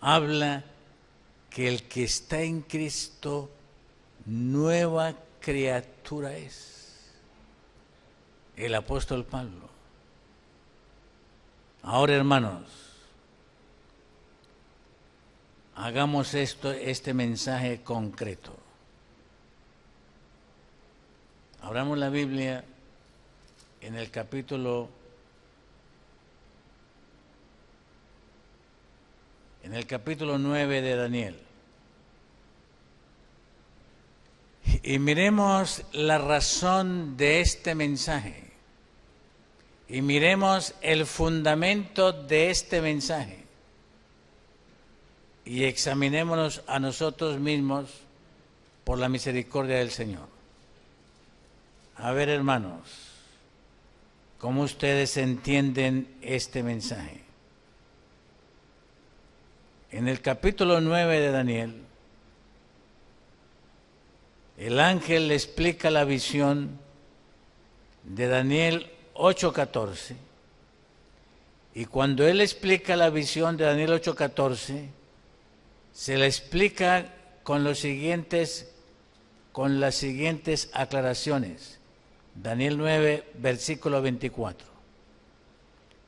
habla que el que está en Cristo, nueva criatura es. El apóstol Pablo. Ahora, hermanos, hagamos este mensaje concreto. Abramos la Biblia en el capítulo 9 de Daniel. Y miremos la razón de este mensaje. Y miremos el fundamento de este mensaje. Y examinémonos a nosotros mismos por la misericordia del Señor. A ver, hermanos, ¿cómo ustedes entienden este mensaje? En el capítulo 9 de Daniel, el ángel le explica la visión de Daniel 8:14. Y cuando él explica la visión de Daniel 8:14, se la explica con las siguientes aclaraciones. Daniel 9, versículo 24.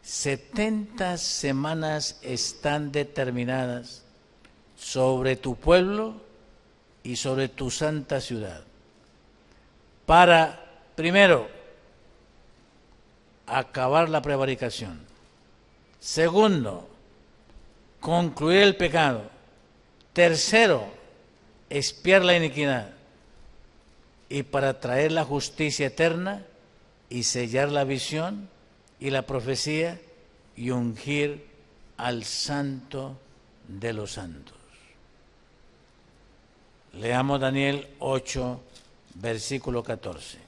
70 semanas están determinadas sobre tu pueblo y sobre tu santa ciudad, para, primero, acabar la prevaricación. Segundo, concluir el pecado. Tercero, expiar la iniquidad. Y para traer la justicia eterna y sellar la visión y la profecía y ungir al santo de los santos. Leamos Daniel 8, versículo 14.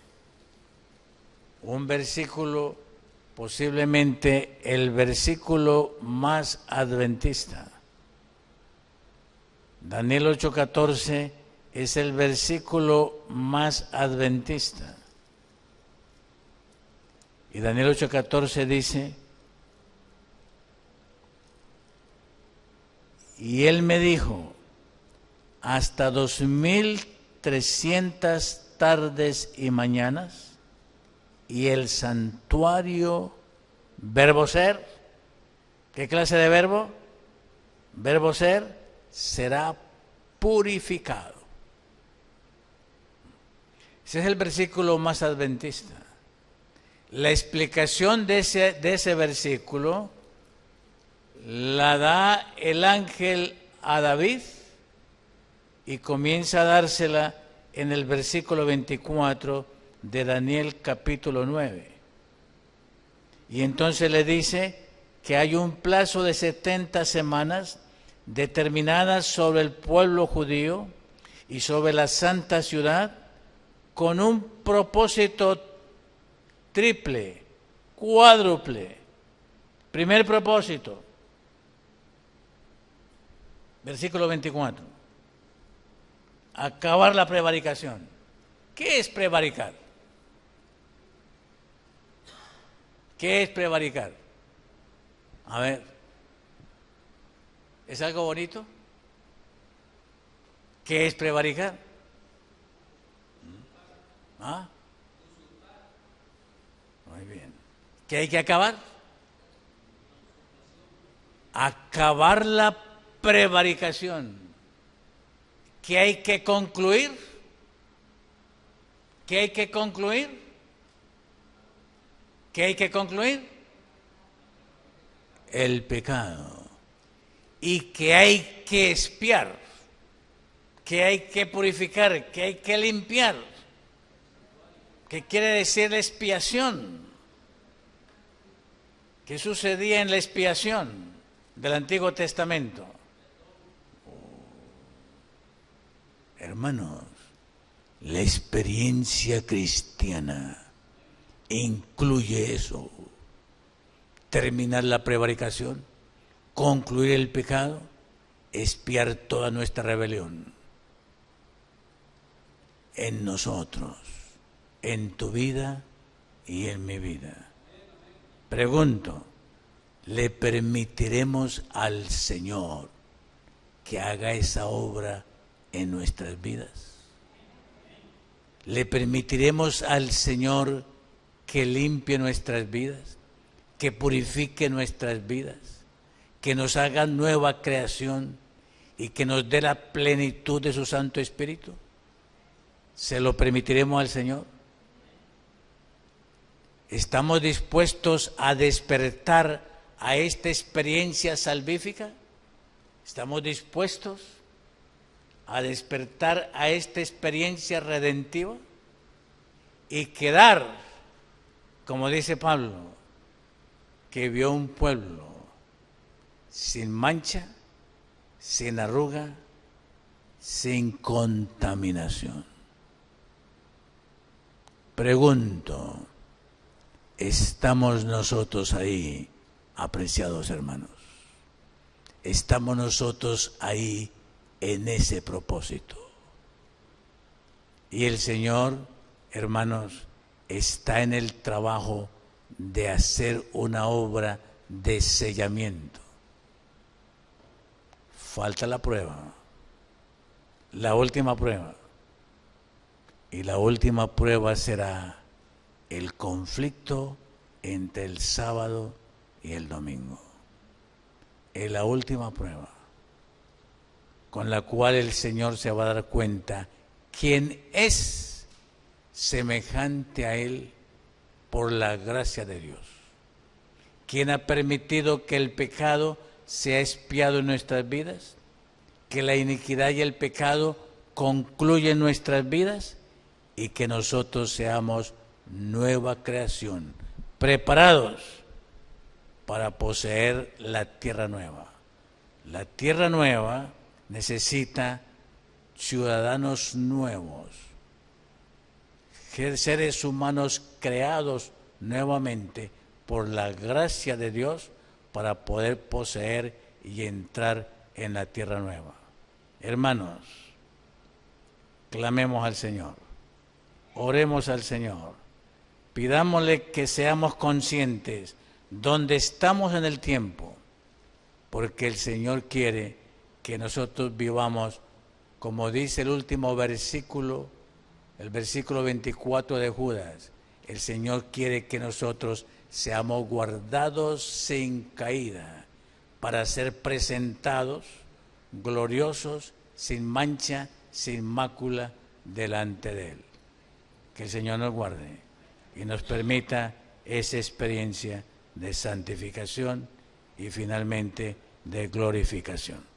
Un versículo, posiblemente el versículo más adventista. Daniel 8:14 es el versículo más adventista. Y Daniel 8:14 dice: y él me dijo, hasta 2300 tardes y mañanas, y el santuario, verbo ser, ¿qué clase de verbo? Verbo ser, será purificado. Ese es el versículo más adventista. La explicación de ese versículo la da el ángel a David y comienza a dársela en el versículo 24 de Daniel capítulo 9. Y entonces le dice que hay un plazo de 70 semanas determinadas sobre el pueblo judío y sobre la santa ciudad, con un propósito triple, cuádruple. Primer propósito, versículo 24, acabar la prevaricación. ¿Qué es prevaricar? ¿Qué es prevaricar? A ver, ¿es algo bonito? ¿Qué es prevaricar? ¿Ah? Muy bien. ¿Qué hay que acabar? Acabar la prevaricación. ¿Qué hay que concluir? ¿Qué hay que concluir? ¿Qué hay que concluir? El pecado. Y que hay que expiar, que hay que purificar, que hay que limpiar. ¿Qué quiere decir la expiación? ¿Qué sucedía en la expiación del Antiguo Testamento? Hermanos, la experiencia cristiana incluye eso: terminar la prevaricación, concluir el pecado, expiar toda nuestra rebelión en nosotros, en tu vida y en mi vida. Pregunto, ¿le permitiremos al Señor que haga esa obra en nuestras vidas? ¿Le permitiremos al Señor que limpie nuestras vidas, que purifique nuestras vidas, que nos haga nueva creación y que nos dé la plenitud de su Santo Espíritu? ¿Se lo permitiremos al Señor? ¿Estamos dispuestos a despertar a esta experiencia salvífica? ¿Estamos dispuestos a despertar a esta experiencia redentiva y quedar, como dice Pablo, que vio un pueblo sin mancha, sin arruga, sin contaminación? Pregunto, ¿estamos nosotros ahí, apreciados hermanos? ¿Estamos nosotros ahí en ese propósito? Y el Señor, hermanos, está en el trabajo de hacer una obra de sellamiento. Falta la prueba, la última prueba. Y la última prueba será el conflicto entre el sábado y el domingo. Es la última prueba. con la cual el Señor se va a dar cuenta quién es semejante a Él por la gracia de Dios. ¿Quién ha permitido que el pecado sea expiado en nuestras vidas? ¿Que la iniquidad y el pecado concluyan en nuestras vidas? Y que nosotros seamos nueva creación, preparados para poseer la tierra nueva. La tierra nueva necesita ciudadanos nuevos, seres humanos creados nuevamente por la gracia de Dios para poder poseer y entrar en la tierra nueva. Hermanos, clamemos al Señor, oremos al Señor, pidámosle que seamos conscientes donde estamos en el tiempo, porque el Señor quiere que nosotros vivamos, como dice el último versículo, el versículo 24 de Judas. El Señor quiere que nosotros seamos guardados sin caída, para ser presentados gloriosos, sin mancha, sin mácula, delante de Él. Que el Señor nos guarde y nos permita esa experiencia de santificación y finalmente de glorificación.